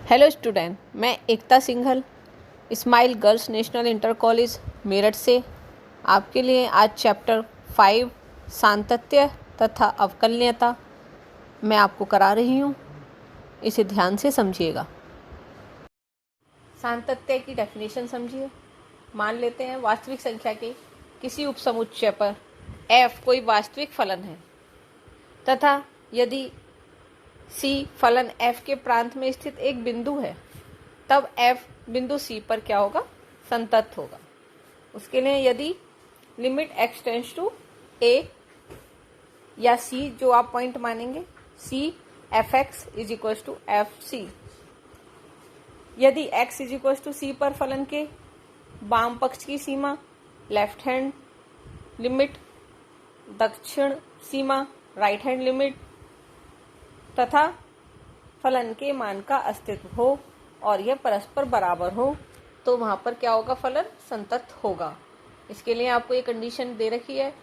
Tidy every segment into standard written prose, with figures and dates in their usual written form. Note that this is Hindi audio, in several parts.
हेलो स्टूडेंट, मैं Ekta Singhal smile girls national inter college Meerut से आपके लिए आज चैप्टर 5 सातत्य तथा अवकलनीयता मैं आपको करा रही हूँ। इसे ध्यान से समझिएगा। सातत्य की डेफिनेशन समझिए। मान लेते हैं वास्तविक संख्या के किसी उपसमुच्चय पर f कोई वास्तविक फलन है तथा यदि c फलन f के प्रांत में स्थित एक बिंदु है, तब f बिंदु c पर क्या होगा? संतत होगा। उसके लिए यदि limit x tends to a या c, जो आप पॉइंट मानेंगे, c fx is equal to fc, यदि x is equal to c पर फलन के वाम पक्ष की सीमा लेफ्ट हैंड लिमिट, दक्षिण सीमा राइट हैंड लिमिट तथा फलन के मान का अस्तित्व हो और यह परस्पर बराबर हो, तो वहां पर क्या होगा? फलन संतत होगा। इसके लिए आपको ये कंडीशन दे रखी है,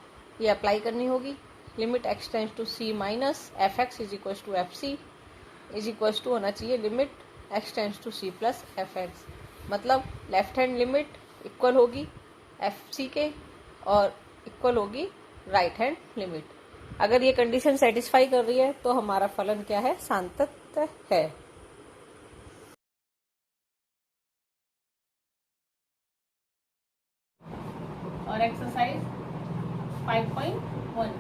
ये अप्लाई करनी होगी। Limit x tends to c minus F X is equal to F C is equal to होना चाहिए limit x tends to c plus F X. मतलब लेफ्ट हैंड लिमिट इक्वल होगी एफ सी के और इक्वल होगी राइट हैंड लिमिट। अगर ये कंडीशन सेटिस्फाई कर रही है तो हमारा फलन क्या है? सातत्य है। और एक्सरसाइज 5.1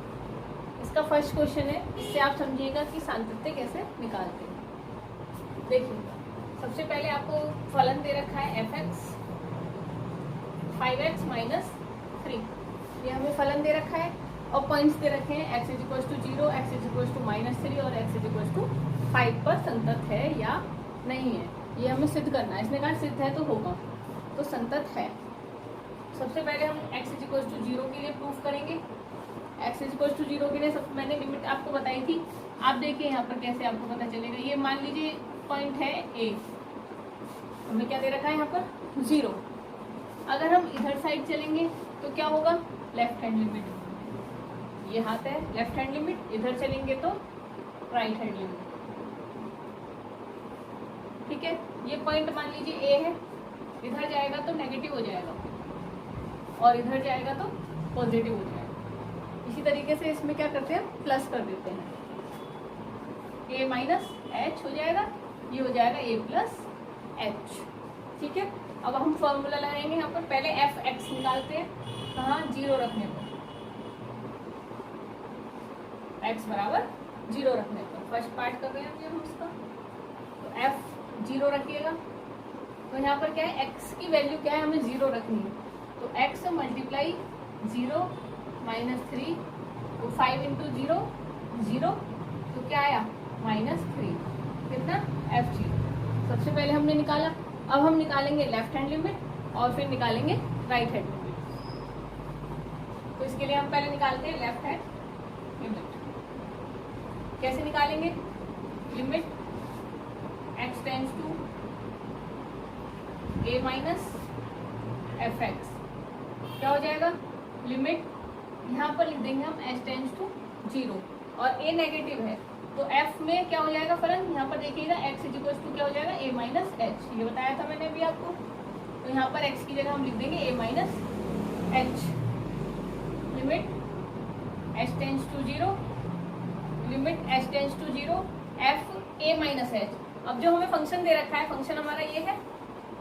इसका फर्स्ट क्वेश्चन है। इससे आप समझिएगा कि सातत्य कैसे निकालते हैं। देखिए, सबसे पहले आपको फलन दे रखा है एफ एक्स 5x माइनस 3, ये हमें फलन दे रखा है और पॉइंट्स दे रखे हैं x is equal to 0, x is equal to -3 और x इज इक्वल टू 5 पर संतत है या नहीं है, ये हमें सिद्ध करना है। इसने कहा सिद्ध है तो होगा, तो संतत है। सबसे पहले हम x इज इक्वल टू 0 के लिए प्रूफ करेंगे। x इज इक्वल टू 0 के लिए सब मैंने लिमिट आपको बताई थी। आप देखिए यहाँ पर कैसे आपको पता चलेगा। ये मान लीजिए पॉइंट है a, हमें क्या दे रखा है यहाँ पर? 0। अगर हम इधर साइड चलेंगे तो क्या होगा? लेफ्ट हैंड लिमिट, ये हाथ है लेफ्ट हैंड लिमिट, इधर चलेंगे तो राइट हैंड लिमिट। ठीक है, ये पॉइंट मान लीजिए ए है, इधर जाएगा तो नेगेटिव हो जाएगा और इधर जाएगा तो पॉजिटिव हो जाएगा। इसी तरीके से इसमें क्या करते हैं? प्लस कर देते हैं, ए माइनस एच हो जाएगा, ये हो जाएगा ए प्लस एच। ठीक है, अब हम फॉर्मूला लगाएंगे यहाँ पर। पहले एफ एक्स निकालते हैं, कहाँ? 0 रखने पर, x बराबर 0 रखने पर। फर्स्ट पार्ट कर रहे हैं हम इसका, तो f 0 रखिएगा। तो यहाँ पर क्या है? x की वैल्यू क्या है? हमें 0 रखनी है, तो x मल्टीप्लाई 0 माइनस 3, तो 5 इंटू 0 0, तो क्या आया? -3। कितना? f0 सबसे पहले हमने निकाला। अब हम निकालेंगे लेफ्ट हैंड लिमिट और फिर निकालेंगे राइट हैंड लिमिट। तो इसके लिए हम पहले निकालते हैं लेफ्ट हैंड लिमिट। कैसे निकालेंगे? Limit x tends to a minus F X, क्या हो जाएगा? लिमिट यहाँ पर लिख देंगे हम h टेंड्स टू 0 और a नेगेटिव है, तो f में क्या हो जाएगा फलन? यहाँ पर देखिएगा x इज इक्वल टू क्या हो जाएगा? a माइनस एच, ये बताया था मैंने अभी आपको। तो यहाँ पर x की जगह हम लिख देंगे a minus H. Limit h tends to 0, limit h tends to 0 f a minus H. अब जो हमें फंक्शन दे रखा है, फंक्शन हमारा ये है,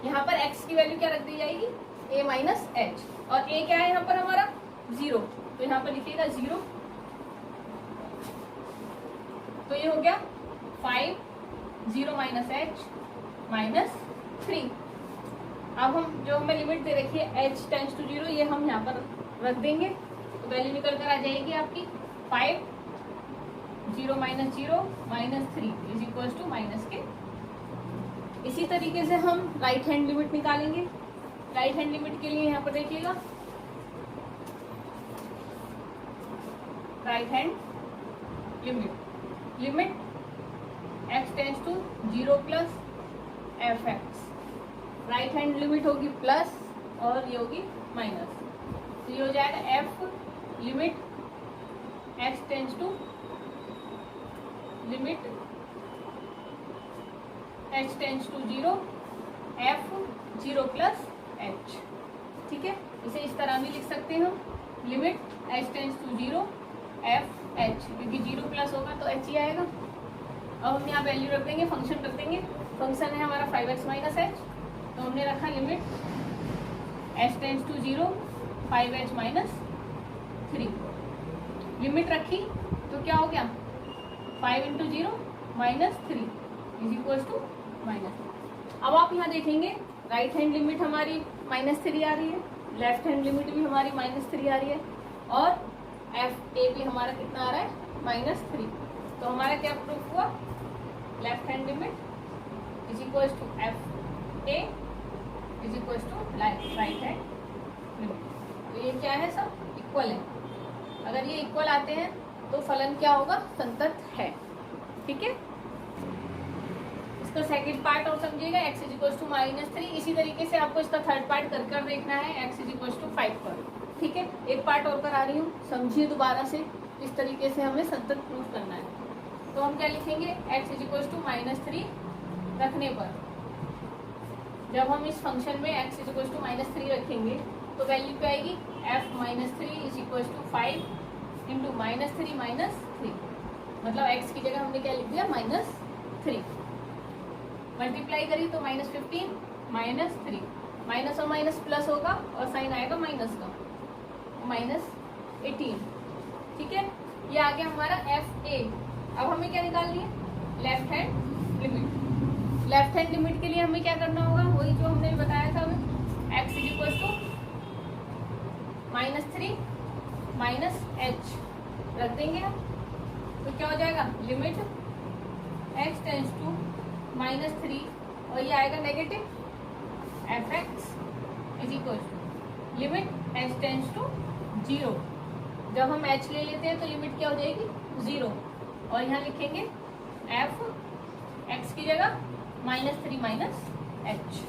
यहाँ पर x की वैल्यू क्या रख दी जाएगी? a माइनस एच, और a क्या है यहाँ पर हमारा? 0, तो यहाँ पर लिखिएगा 0। तो ये हो गया 5 0 माइनस एच माइनस 3। अब हम जो हमें लिमिट दे रखी है h टेंड्स टू 0, ये हम यहाँ पर रख देंगे, तो वैल्यू निकल कर आ जाएगी आपकी 5 0 minus 0 minus 3 is equal to minus K. इसी तरीके से हम राइट हैंड लिमिट निकालेंगे। राइट हैंड लिमिट के लिए यहाँ पर देखिएगा, right hand limit, limit x tends to 0 plus F X, right hand limit होगी प्लस और ये होगी माइनस, तो ये हो जाएगा f limit x tends to limit h tends to 0 f 0 plus h। ठीक है, इसे इस तरह भी लिख सकते हैं हम, limit h tends to 0 f h, क्योंकि 0 प्लस होगा तो h ही आएगा। अब हम यहाँ वैल्यू रख देंगे, फंक्शन रख देंगे। फंक्शन है हमारा 5x माइनस h, तो हमने रखा limit h tends to 0 5h minus 3। Limit रखी तो क्या हो गया, 5 into 0 minus 3 is equal to minus. अब आप यहाँ देखेंगे राइट हैंड लिमिट हमारी -3 आ रही है, लेफ्ट हैंड लिमिट भी हमारी -3 आ रही है, और एफ ए भी हमारा कितना आ रहा है -3। तो हमारा क्या प्रूफ हुआ, left hand limit is equal to F A is equal to right hand limit. तो ये क्या है, सब इक्वल है। अगर ये इक्वल आते हैं तो फलन क्या होगा, संतत है। ठीक है, इसका सेकंड पार्ट और समझिएगा, x इज इक्वल टू -3। इसी तरीके से आपको इसका थर्ड पार्ट कर कर देखना है, x इज इक्वल टू 5 पर। ठीक है, एक पार्ट और करा रही हूँ, समझिए दोबारा से। इस तरीके से हमें संतत प्रूफ करना है। तो हम क्या लिखेंगे, x इज इक्वल टू -3 रखने पर, जब हम इस फंक्शन में x इज इक्वल टू -3 रखेंगे तो वैल्यू क्या आएगी, f -3 is equal to 5 into -3 -3। मतलब x की जगह हमने क्या लिख दिया, -3। मल्टीप्लाई करी तो -15 -3, माइनस और माइनस प्लस होगा और साइन आएगा माइनस का, -18। ठीक है, ये आ गया हमारा एफ ए। अब हमें क्या निकालनी है, left hand limit. Left hand limit के लिए हमें क्या करना होगा, वही जो हमने बताया था हमें, x is equal to -3 minus h रख देंगे हम, तो क्या हो जाएगा, लिमिट x टेंड्स टू -3 और ये आएगा negative fx is equal to limit h tends to 0। जब हम h ले लेते हैं तो लिमिट क्या हो जाएगी, 0, और यहाँ लिखेंगे f x की जगह -3 माइनस h।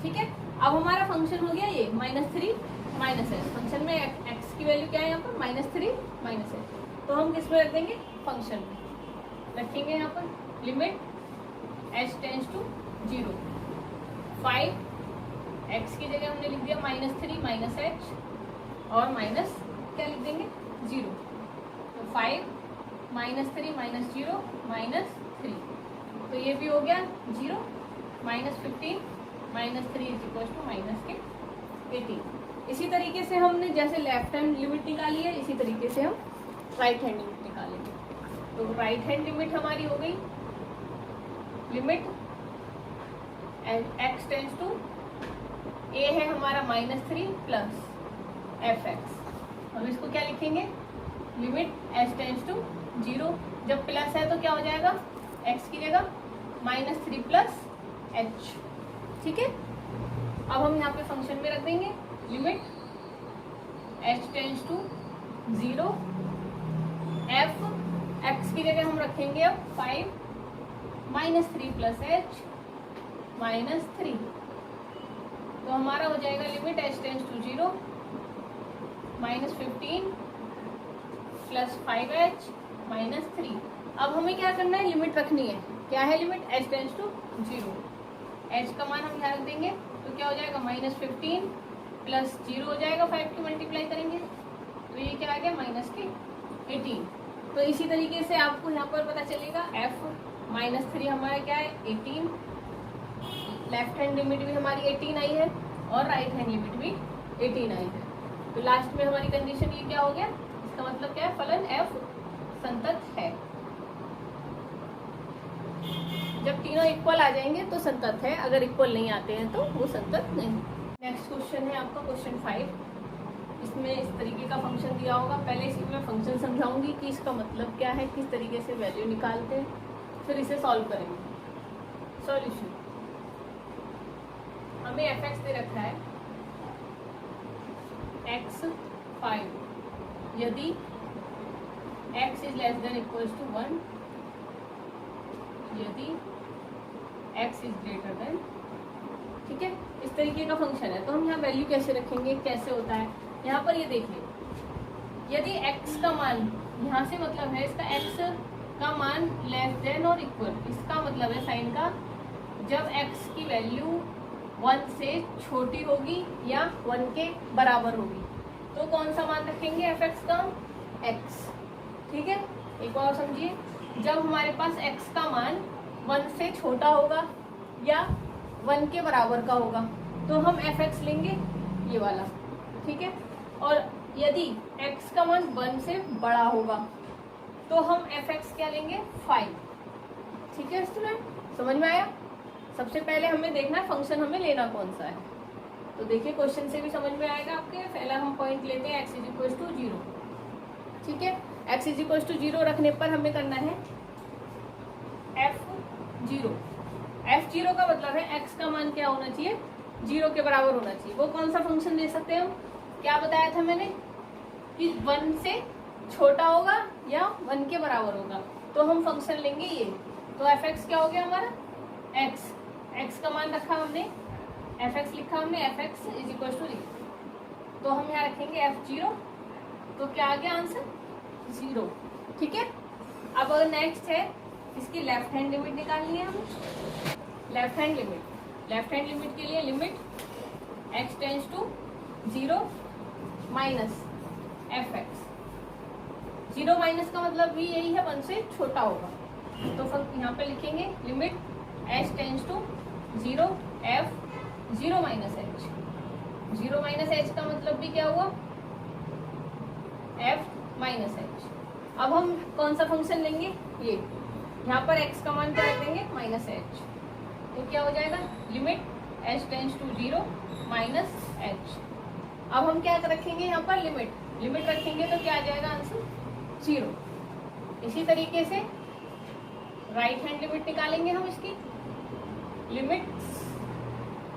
ठीक है, अब हमारा फंक्शन हो गया ये -3 माइनस h। फंक्शन में x की वैल्यू क्या है यहाँ पर, -3 माइनस h। तो हम किस में रख देंगे, फंक्शन में रखेंगे। यहाँ पर limit h tends to 0, 5 x की जगह हमने लिख दिया -3 माइनस h और माइनस क्या लिख देंगे, 0। तो 5 -3 माइनस 0 -3, तो ये भी हो गया 0। -15 -3 इज इक्वल टू -18। इसी तरीके से हमने जैसे लेफ्ट हैंड लिमिट निकाली है, इसी तरीके से हम राइट हैंड लिमिट निकालेंगे। तो राइट हैंड लिमिट हमारी हो गई, limit x tends to a है हमारा -3 प्लस fx। हम इसको क्या लिखेंगे, लिमिट h टेंड्स टू 0। जब प्लस है तो क्या हो जाएगा, x की जगह -3 प्लस h। ठीक है, अब हम यहाँ पे फंक्शन में रख देंगे, limit h tends to 0, f x की जगह हम रखेंगे अब 5 -3 प्लस h -3। तो हमारा हो जाएगा limit h tends to 0 -15 plus 5h -3। अब हमें क्या करना है, लिमिट रखनी है। क्या है limit, h tends to 0। h का मान हम यहाँ रख देंगे तो क्या हो जाएगा, -15 प्लस 0 हो जाएगा, 5 की मल्टीप्लाई करेंगे तो ये क्या आ गया, -18। तो इसी तरीके से आपको यहाँ पर पता चलेगा f -3 हमारा क्या है, 18। लेफ्ट हैंड लिमिट भी हमारी 18 आई है और राइट हैंड लिमिट भी 18 आई है। तो लास्ट में हमारी कंडीशन ये क्या हो गया, इसका मतलब क्या है, फलन f संतत है। जब तीनों इक्वल आ जाएंगे तो संतत है, अगर इक्वल नहीं आते हैं तो वो संतत नहीं। नेक्स्ट क्वेश्चन है आपका क्वेश्चन 5। इसमें इस तरीके का फंक्शन दिया होगा। पहले इसी में फंक्शन समझाऊंगी कि इसका मतलब क्या है, किस तरीके से वैल्यू निकालते हैं, फिर इसे सॉल्व करेंगे। सॉल्यूशन, हमें fx दे रखा है x 5 यदि x is less than equals to 1, यदि x इज ग्रेटर देन। ठीक है, इस तरीके का फंक्शन है। तो हम यहाँ वैल्यू कैसे रखेंगे, कैसे होता है, यहाँ पर ये देखिए, यदि x का मान, यहाँ से मतलब है इसका x का मान लेस देन और इक्वल, इसका मतलब है साइन का जब x की वैल्यू 1 से छोटी होगी या 1 के बराबर होगी तो कौन सा मान रखेंगे fx का? x। ठीक है, एक बार समझिए, जब हमारे पास x का मान 1 से छोटा होगा या 1 के बराबर का होगा तो हम fx लेंगे ये वाला। ठीक है, और यदि x का मान 1 से बड़ा होगा तो हम fx क्या लेंगे? 5। ठीक है स्टूडेंट, समझ में आया? सबसे पहले हमें देखना है फंक्शन हमें लेना कौन सा है। तो देखिए क्वेश्चन से भी समझ में आएगा आपके। पहला हम पॉइंट लेते हैं x = 0। ठीक है, x = 0 रखने पर हमें करना है f0। f0 का मतलब है x का मान क्या होना चाहिए? 0 के बराबर होना चाहिए। वो कौन सा फंक्शन ले सकते हैं हम? क्या बताया था मैंने कि 1 से छोटा होगा या 1 के बराबर होगा तो हम फंक्शन लेंगे ये। तो fx क्या हो गया हमारा? x का मान रखा हमने, fx लिखा हमने, fx = 0। तो हम यहाँ रखेंगे f0। तो क्या आ गया आंसर? 0। ठीक है, अब अगर नेक्स्ट है इसकी लेफ्ट हैंड लिमिट निकालनी है हमें। लेफ्ट हैंड लिमिट के लिए limit x tends to 0 minus fx। 0 minus का मतलब भी यही है 1 से छोटा होगा। तो फिर यहाँ पे लिखेंगे limit h tends to 0 f 0 minus h। 0 minus h का मतलब भी क्या हुआ? f minus h। अब हम कौन सा फंक्शन लेंगे? ये यहाँ पर x का मान क्या रख देंगे? -h। तो क्या हो जाएगा? Limit h tends to 0 minus h। अब हम क्या रखेंगे यहाँ पर? लिमिट रखेंगे तो क्या आ जाएगा आंसर? 0। इसी तरीके से राइट हैंड लिमिट निकालेंगे हम इसकी। Limit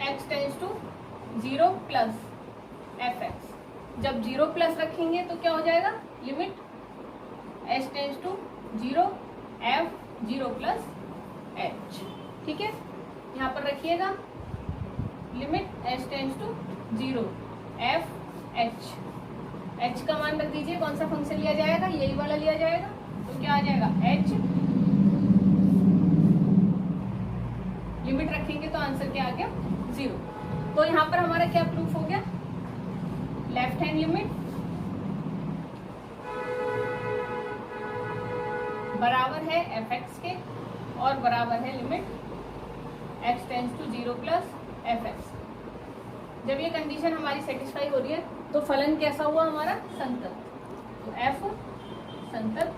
x tends to 0 plus fx। जब 0 प्लस रखेंगे तो क्या हो जाएगा? Limit h tends to 0 f 0 plus h। ठीक है, यहाँ पर रखिएगा limit h tends to 0 f h। h का मान रख दीजिए, कौन सा फंक्शन लिया जाएगा? यही वाला लिया जाएगा। तो क्या आ जाएगा? h। लिमिट रखेंगे तो आंसर क्या आ गया? 0। तो यहाँ पर हमारा क्या प्रूफ हो गया? लेफ्ट हैंड लिमिट बराबर है fx के और बराबर है limit x tends to 0 plus fx। जब ये कंडीशन हमारी सेटिस्फाई हो रही है तो फलन कैसा हुआ हमारा? संतत। तो f संतत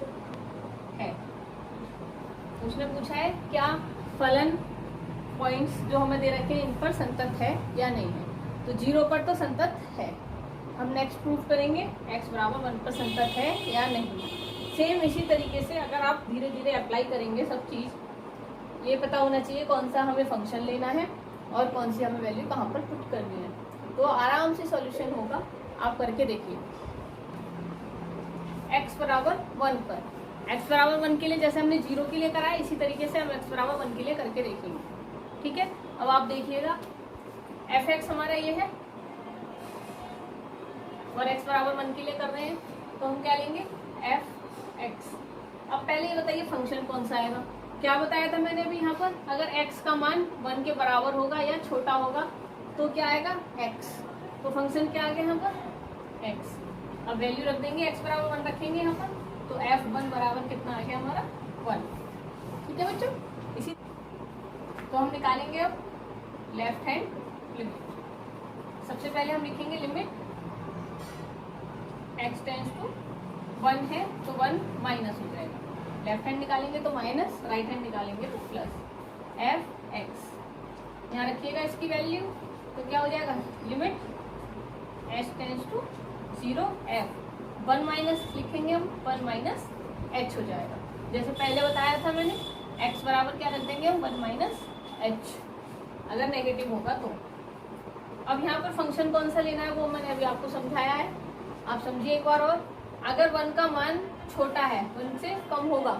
है। उसने पूछा है क्या फलन पॉइंट्स जो हमें दे रखे हैं इन पर संतत है या नहीं है। तो 0 पर तो संतत है। हम नेक्स्ट प्रूफ करेंगे x बराबर 1 पर संतत है या नहीं। सेम इसी तरीके से अगर आप धीरे धीरे अप्लाई करेंगे सब चीज़, ये पता होना चाहिए कौन सा हमें फंक्शन लेना है और कौन सी हमें वैल्यू कहाँ पर पुट करनी है, तो आराम से सॉल्यूशन होगा। आप करके देखिए। x बराबर 1 पर, x बराबर 1 के लिए जैसे हमने 0 के लिए करा है इसी तरीके से हम x बराबर 1 के लिए करके देखेंगे। ठीक है, अब आप देखिएगा fx हमारा ये है और x बराबर 1 के लिए कर रहे हैं तो हम क्या लेंगे? fx। अब पहले ये बताइए फंक्शन कौन सा आएगा? क्या बताया था मैंने अभी यहाँ पर? अगर x का मान 1 के बराबर होगा या छोटा होगा तो क्या आएगा? x। तो फंक्शन क्या आ गया यहाँ पर? x। अब वैल्यू रख देंगे, x बराबर 1 रखेंगे यहाँ पर, तो f1 बराबर कितना आ गया हमारा? 1। ठीक है बच्चों, इसी तो हम निकालेंगे अब लेफ्ट हैंड लिमिट। सबसे पहले हम लिखेंगे लिमिट x टेंड्स टू 1 है तो 1 माइनस हो जाएगा। लेफ्ट हैंड निकालेंगे तो माइनस, राइट हैंड निकालेंगे तो प्लस fx। यहाँ रखिएगा इसकी वैल्यू तो क्या हो जाएगा? Limit h tends to 0 f। 1 minus लिखेंगे हम, 1 माइनस h हो जाएगा। जैसे पहले बताया था मैंने, x बराबर क्या रख देंगे हम? 1 माइनस h, अगर नेगेटिव होगा तो। अब यहाँ पर फंक्शन कौन सा लेना है वो मैंने अभी आपको समझाया है, आप समझिए एक बार और। अगर 1 का मान छोटा है, 1 से कम होगा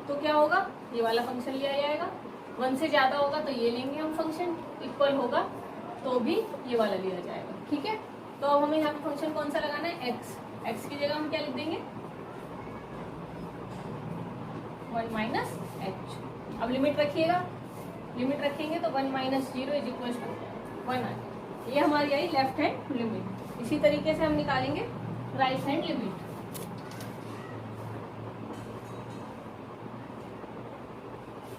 तो क्या होगा? ये वाला फंक्शन लिया जाएगा। 1 से ज़्यादा होगा तो ये लेंगे हम फंक्शन, इक्वल होगा तो भी ये वाला लिया जाएगा। ठीक है, तो अब हमें यहाँ पे फंक्शन कौन सा लगाना है? x की जगह हम क्या लिख देंगे? 1 माइनस h। अब लिमिट रखिएगा, लिमिट रखेंगे तो 1 माइनस 0 इज इक्वल टू 1 आ गया। ये हमारी आई लेफ्ट हैंड लिमिट। इसी तरीके से हम निकालेंगे right hand limit.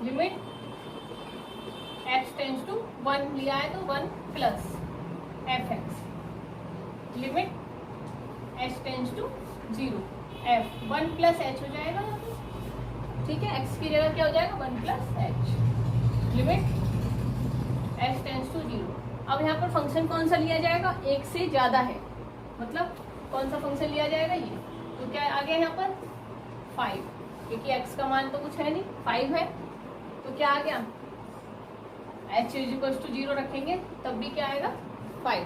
Limit x tends to 1 लिया है तो 1 plus fx, limit h tends to 0 f 1 plus h हो जाएगा, ठीक है। x की जगह क्या हो जाएगा 1 plus h, limit h tends to 0। अब यहाँ पर फंक्शन कौन सा लिया जाएगा, एक से ज्यादा है, मतलब कौन सा फंक्शन लिया जाएगा ये, तो क्या आ गया यहाँ पर 5, क्योंकि x का मान तो कुछ है नहीं 5 है, तो क्या आ गया h इज इक्वल टू 0 रखेंगे तब भी क्या आएगा 5।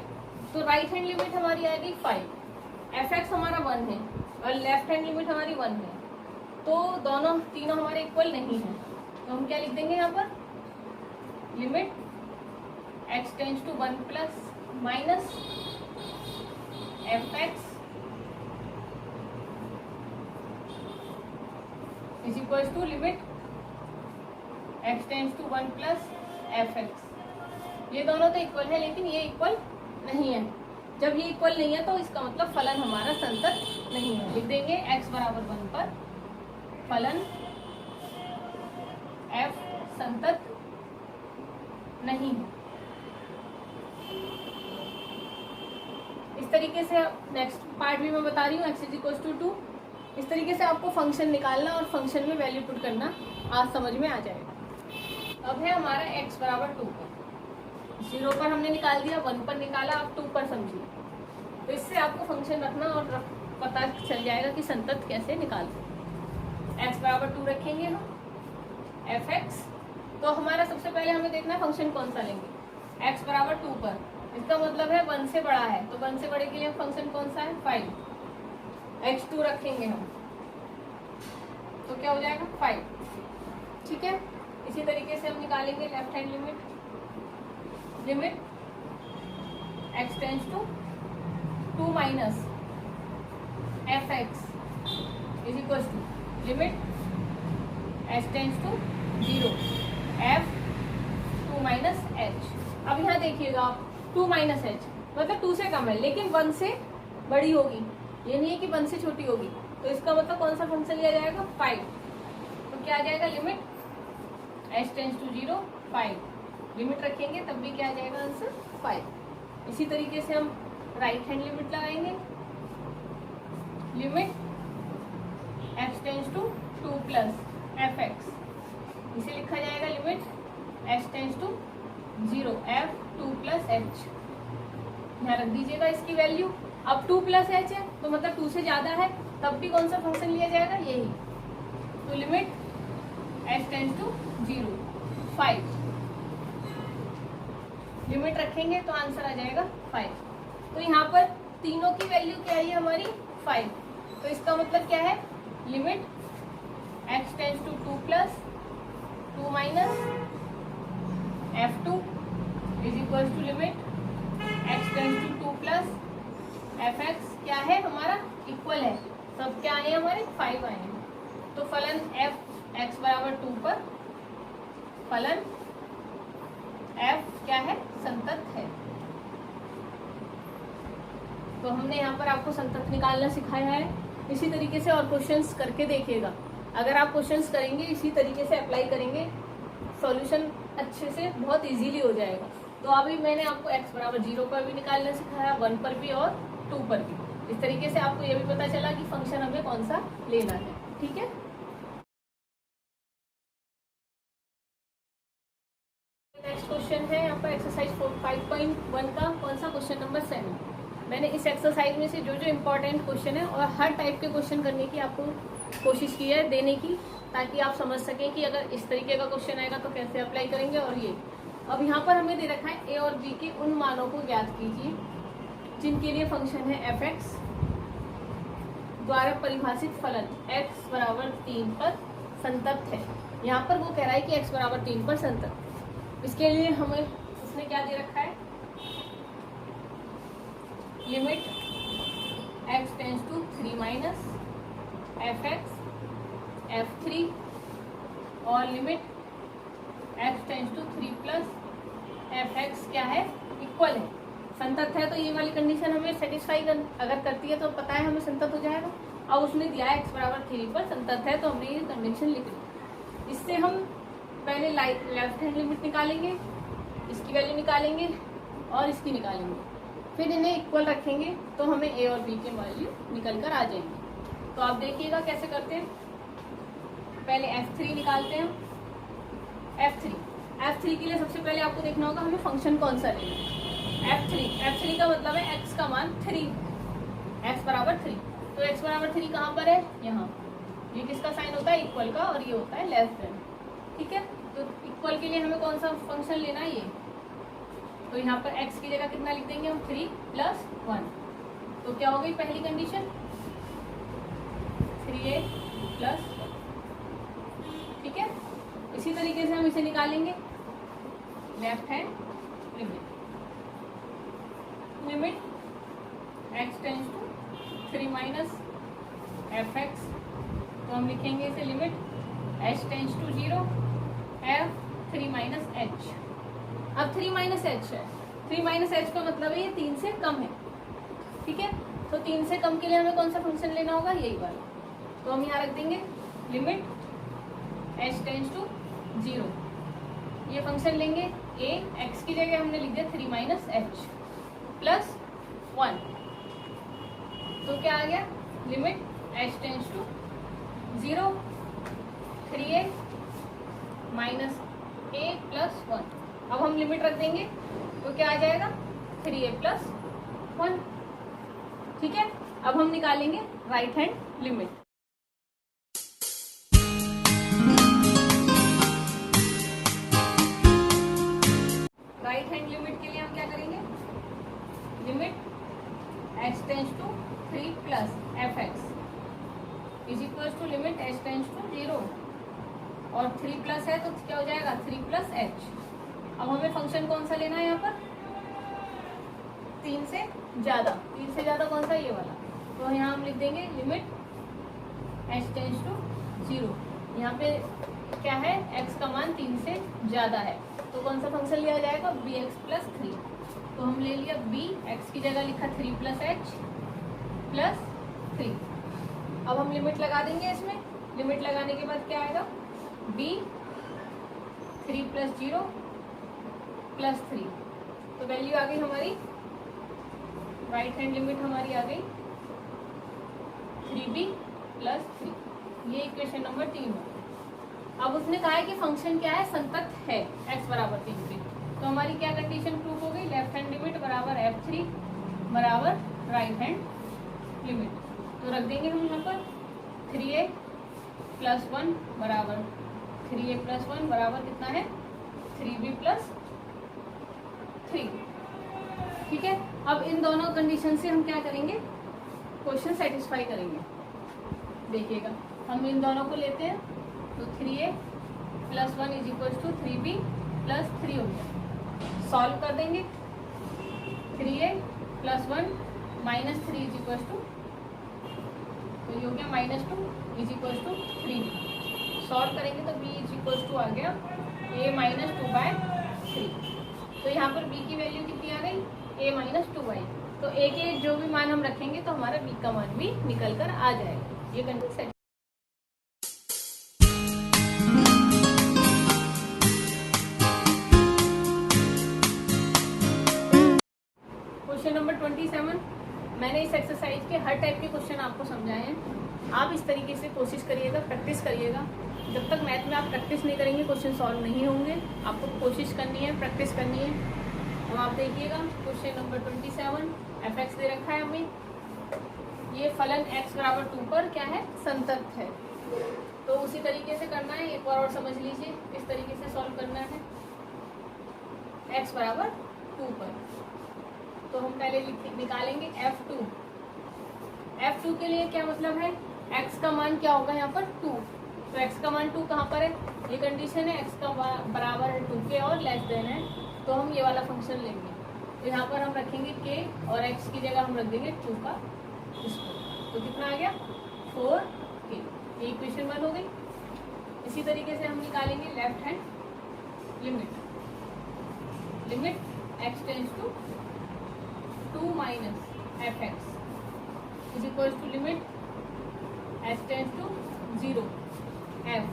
तो राइट हैंड लिमिट हमारी आएगी 5, fx हमारा 1 है और लेफ्ट हैंड लिमिट हमारी 1 है, तो दोनों तीनों हमारे इक्वल नहीं है, तो हम क्या लिख देंगे यहाँ पर limit x tends to 1 plus minus fx is equal to limit x tends to 1 plus fx। ये दोनों तो इक्वल है लेकिन ये इक्वल नहीं है। जब ये इक्वल नहीं है तो इसका मतलब फलन हमारा संतत नहीं है। लिख देंगे x बराबर 1 पर फलन f संतत नहीं है। इस तरीके से नेक्स्ट पार्ट भी मैं बता रही हूँ x इज इक्वल टू 2। इस तरीके से आपको फंक्शन निकालना और फंक्शन में वैल्यू पुट करना आज समझ में आ जाएगा। अब है हमारा x बराबर 2 पर, 0 पर हमने निकाल दिया, 1 पर निकाला, अब 2 पर समझिए। तो इससे आपको फंक्शन रखना और पता चल जाएगा कि संतत कैसे निकालते हैं। x बराबर 2 रखेंगे हम fx, तो हमारा सबसे पहले हमें देखना है फंक्शन कौन सा लेंगे। x बराबर 2 पर, इसका मतलब है 1 से बड़ा है, तो 1 से बड़े के लिए फंक्शन कौन सा है 5, x2 रखेंगे हम, तो क्या हो जाएगा 5, ठीक है। इसी तरीके से हम निकालेंगे left hand limit, limit x tends to 2 minus fx is equal to limit h tends to 0 f 2 minus h। अब यहाँ देखिएगा आप 2 माइनस h मतलब 2 से कम है लेकिन 1 से बड़ी होगी, ये नहीं है कि 1 से छोटी होगी, तो इसका मतलब कौन सा फंक्शन लिया जाएगा 5। तो क्या आ जाएगा limit h tends to 0 5, limit रखेंगे तब भी क्या आ जाएगा आंसर 5। इसी तरीके से हम राइट हैंड लिमिट लगाएंगे, limit x tends to 2 plus fx, इसे लिखा जाएगा limit h tends to 0 f 2 plus h। यहाँ रख दीजिएगा इसकी वैल्यू। अब 2 प्लस h है तो मतलब 2 से ज्यादा है, तब भी कौन सा फंक्शन लिया जाएगा यही, तो limit h tends to 0 5, limit रखेंगे तो आंसर आ जाएगा 5। तो यहाँ पर तीनों की वैल्यू क्या है हमारी 5, तो इसका मतलब क्या है limit x tends to 2 plus 2 minus f2 is equal to limit x tends to 2 plus fx क्या है हमारा इक्वल है, सब क्या आए हमारे 5 आए हैं। तो फलन f x बराबर 2 पर फलन f क्या है संतत है। तो हमने यहाँ पर आपको संतत निकालना सिखाया है। इसी तरीके से और क्वेश्चंस करके देखिएगा। अगर आप क्वेश्चंस करेंगे इसी तरीके से अप्लाई करेंगे, सॉल्यूशन अच्छे से बहुत इजीली हो जाएगा। तो अभी मैंने आपको x बराबर 0 पर भी निकालना सिखाया, 1 पर भी और 2 पर भी। इस तरीके से आपको ये भी पता चला कि फंक्शन हमें कौन सा लेना है, ठीक है। नेक्स्ट क्वेश्चन है यहाँ पर एक्सरसाइज 5.1 का कौन सा क्वेश्चन नंबर 7। मैंने इस एक्सरसाइज में से जो जो इम्पोर्टेंट क्वेश्चन है और हर टाइप के क्वेश्चन करने की आपको कोशिश की है देने की, ताकि आप समझ सकें कि अगर इस तरीके का क्वेश्चन आएगा तो कैसे अप्लाई करेंगे। और ये अब यहाँ पर हमें दे रखा है a और b के उन मानों को ज्ञात कीजिए जिनके लिए फंक्शन है fx द्वारा परिभाषित फलन x बराबर 3 पर संतत है। यहाँ पर वो कह रहा है कि x बराबर 3 पर संतत। इसके लिए हमें उसने क्या दे रखा है, limit x tends to 3 minus fx f3 और limit x tends to 3 plus F X क्या है, इक्वल है, संतत है। तो ये वाली कंडीशन हमें सेटिस्फाई अगर करती है तो पता है हमें संतत हो जाएगा। अब उसने दिया है x बराबर 3 पर संतत है, तो हमने ये कंडीशन लिख ली। इससे हम पहले लेफ्ट हैंड लिमिट निकालेंगे, इसकी वैल्यू निकालेंगे और इसकी निकालेंगे, फिर इन्हें इक्वल रखेंगे तो हमें a और b के वैल्यू निकल कर आ जाएंगे। तो आप देखिएगा कैसे करते हैं। पहले f3 निकालते हैं। f3 के लिए सबसे पहले आपको देखना होगा हमें फंक्शन कौन सा लेना है। f3 का मतलब है x का मान 3, x बराबर 3। तो x बराबर 3 कहाँ पर है, यहाँ। ये किसका साइन होता है, इक्वल का, और ये होता है लेस देन। ठीक है, तो इक्वल के लिए हमें कौन सा फंक्शन लेना है, ये। तो यहाँ पर x की जगह कितना लिख देंगे हम, 3 प्लस 1। तो क्या हो गई पहली कंडीशन, 3a प्लस 1। ठीक है, इसी तरीके से हम इसे निकालेंगे left hand limit x tends to 3 minus F X. तो हम लिखेंगे इसे limit h tends to 0 f 3 minus h। अब 3 माइनस एच है, 3 माइनस एच का मतलब है ये 3 से कम है। ठीक है, तो 3 से कम के लिए हमें कौन सा फंक्शन लेना होगा, यही वाला। तो हम यहाँ रख देंगे लिमिट h टेंस टू 0। ये फंक्शन लेंगे a, x की जगह हमने लिख दिया 3 माइनस एच प्लस 1। तो क्या आ गया, limit h tends to 0 3a minus a plus 1। अब हम लिमिट रख देंगे तो क्या आ जाएगा, 3a प्लस 1। ठीक है, अब हम निकालेंगे right hand limit. Right hand limit के लिए हम क्या करेंगे, limit h tends to 3 plus F X is equal to limit h tends to 0, और 3 प्लस है तो क्या हो जाएगा 3 प्लस h। अब हमें फंक्शन कौन सा लेना है यहाँ पर, 3 से ज़्यादा कौन सा, ये वाला। तो यहाँ हम लिख देंगे लिमिट h टेंस टू 0। यहाँ पे क्या है, x का मान 3 से ज़्यादा है, तो कौन सा फंक्शन लिया जाएगा, bx प्लस 3। तो हम ले लिया b, x की जगह लिखा 3 प्लस h प्लस 3। अब हम लिमिट लगा देंगे इसमें। लिमिट लगाने के बाद क्या आएगा, b 3 प्लस 0 प्लस 3। तो वैल्यू आ गई हमारी, राइट हैंड लिमिट हमारी आ गई 3b प्लस 3। ये इक्वेशन नंबर 3 है। अब उसने कहा है कि फंक्शन क्या है, संतत है x बराबर 3 पे। तो हमारी क्या कंडीशन प्रूफ हो गई, लेफ्ट हैंड लिमिट बराबर f3 बराबर राइट हैंड लिमिट। तो रख देंगे हम यहाँ पर 3a प्लस 1 बराबर 3a प्लस 1 बराबर कितना है, 3b प्लस 3। ठीक है, अब इन दोनों कंडीशन से हम क्या करेंगे, क्वेश्चन सेटिस्फाई करेंगे। देखिएगा, हम इन दोनों को लेते हैं तो 3a plus 1 is equal to 3b plus 3 हो गया। सॉल्व कर देंगे, 3a plus 1 minus 3 is equal to, तो ये हो गया minus 2 is equal to 3। Solve करेंगे तो b इज इक्वल टू आ गया a माइनस 2/3। तो यहाँ पर b की वैल्यू कितनी आ गई, a माइनस 2/। तो a के जो भी मान हम रखेंगे तो हमारा b का मान भी निकल कर आ जाएगा। ये कंडीशन सेट। Question number 27। मैंने इस एक्सरसाइज के हर टाइप के क्वेश्चन आपको समझाए हैं। आप इस तरीके से कोशिश करिएगा, प्रैक्टिस करिएगा। जब तक मैथ में आप प्रैक्टिस नहीं करेंगे क्वेश्चन सॉल्व नहीं होंगे। आपको कोशिश करनी है, प्रैक्टिस करनी है। अब आप देखिएगा क्वेश्चन नंबर 27, एफ एक्स दे रखा है हमें। ये फलन x बराबर 2 पर क्या है, संतत है। तो उसी तरीके से करना है, एक बार और समझ लीजिए। इस तरीके से सॉल्व करना है x बराबर 2 पर। तो हम पहले निकालेंगे f2। f2 के लिए क्या मतलब है, x का मान क्या होगा यहाँ पर 2। तो x का मान 2 कहाँ पर है, ये कंडीशन है, x का बराबर है 2 के और लेस देन है, तो हम ये वाला फंक्शन लेंगे। तो यहाँ पर हम रखेंगे k और x की जगह हम रख देंगे 2 का स्क्वायर। तो कितना आ गया 4k। ये इक्वेशन 1 हो गई। इसी तरीके से हम निकालेंगे left hand limit x tends to 2 minus F X is equal to limit H tends to 0 F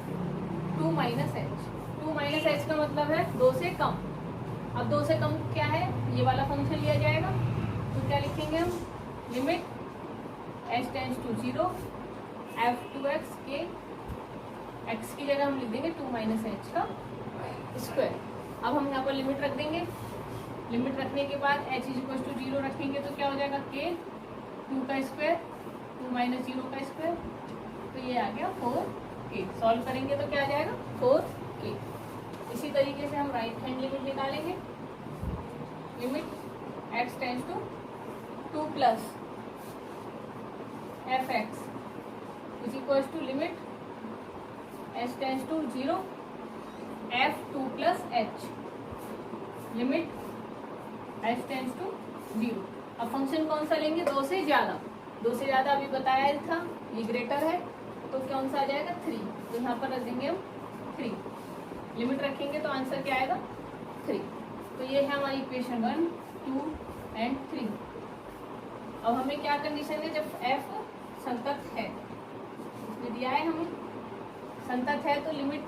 2 minus H. 2 minus H का मतलब है 2 से कम। अब 2 से कम क्या है, ये वाला फंक्शन लिया जाएगा, तो क्या लिखेंगे हम, limit H tends to 0 F 2x के x की जगह हम लिख देंगे 2 माइनस एच का स्क्वायर। अब हम यहाँ पर लिमिट रख देंगे। लिमिट रखने के बाद h इज इक्वल टू 0 रखेंगे तो क्या हो जाएगा, k 2 का स्क्वायर 2 माइनस 0 का स्क्वायर, तो ये आ गया 4k। सॉल्व करेंगे तो क्या आ जाएगा, 4k। इसी तरीके से हम राइट हैंड लिमिट निकालेंगे। Limit x tends to 2 plus F X is equal to limit h tends to 0 f 2 plus h limit h tends to 0। अब फंक्शन कौन सा लेंगे, 2 से ज़्यादा। 2 से ज़्यादा अभी बताया था, ये ग्रेटर है तो कौन सा आ जाएगा, 3। तो यहाँ पर रख देंगे हम 3। लिमिट रखेंगे तो आंसर क्या आएगा, 3। तो ये है हमारी इक्वेशन 1, 2 एंड 3। अब हमें क्या कंडीशन है, जब f संतत है, इसमें दिया है हमें संतत है, तो लिमिट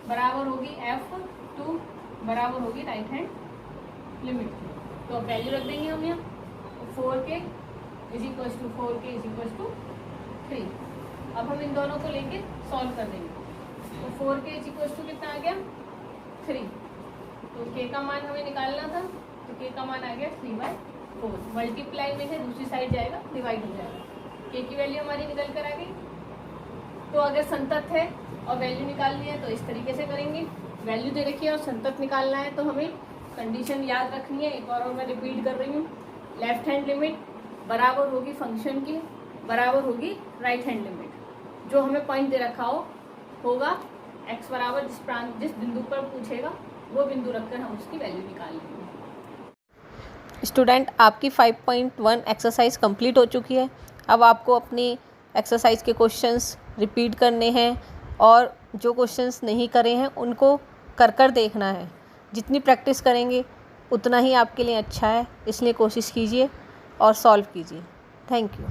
बराबर होगी f2 बराबर होगी राइट हैंड लिमिट। तो अब वैल्यू रख देंगे हम यहाँ, 4k is equal to 4k is equal to 3। अब हम इन दोनों को लेके सॉल्व कर देंगे। तो 4k इज इक्वल टू कितना आ गया, 3। तो k का मान हमें निकालना था, तो k का मान आ गया 3/4। मल्टीप्लाई में है, दूसरी साइड जाएगा, डिवाइड हो जाएगा। k की वैल्यू हमारी निकल कर आ गई। तो अगर संतत है और वैल्यू निकालनी है तो इस तरीके से करेंगे। वैल्यू दे रखी है और संतत निकालना है तो हमें कंडीशन याद रखनी है। एक और मैं रिपीट कर रही हूँ, लेफ्ट हैंड लिमिट बराबर होगी फंक्शन की बराबर होगी राइट हैंड लिमिट। जो हमें पॉइंट दे रखा होगा x बराबर जिस बिंदु पर पूछेगा वो बिंदु रखकर हम उसकी वैल्यू निकाल लेंगे। स्टूडेंट, आपकी 5.1 एक्सरसाइज कंप्लीट हो चुकी है। अब आपको अपनी एक्सरसाइज के क्वेश्चंस रिपीट करने हैं और जो क्वेश्चंस नहीं करे हैं उनको कर देखना है। जितनी प्रैक्टिस करेंगे उतना ही आपके लिए अच्छा है, इसलिए कोशिश कीजिए और सॉल्व कीजिए। Thank you.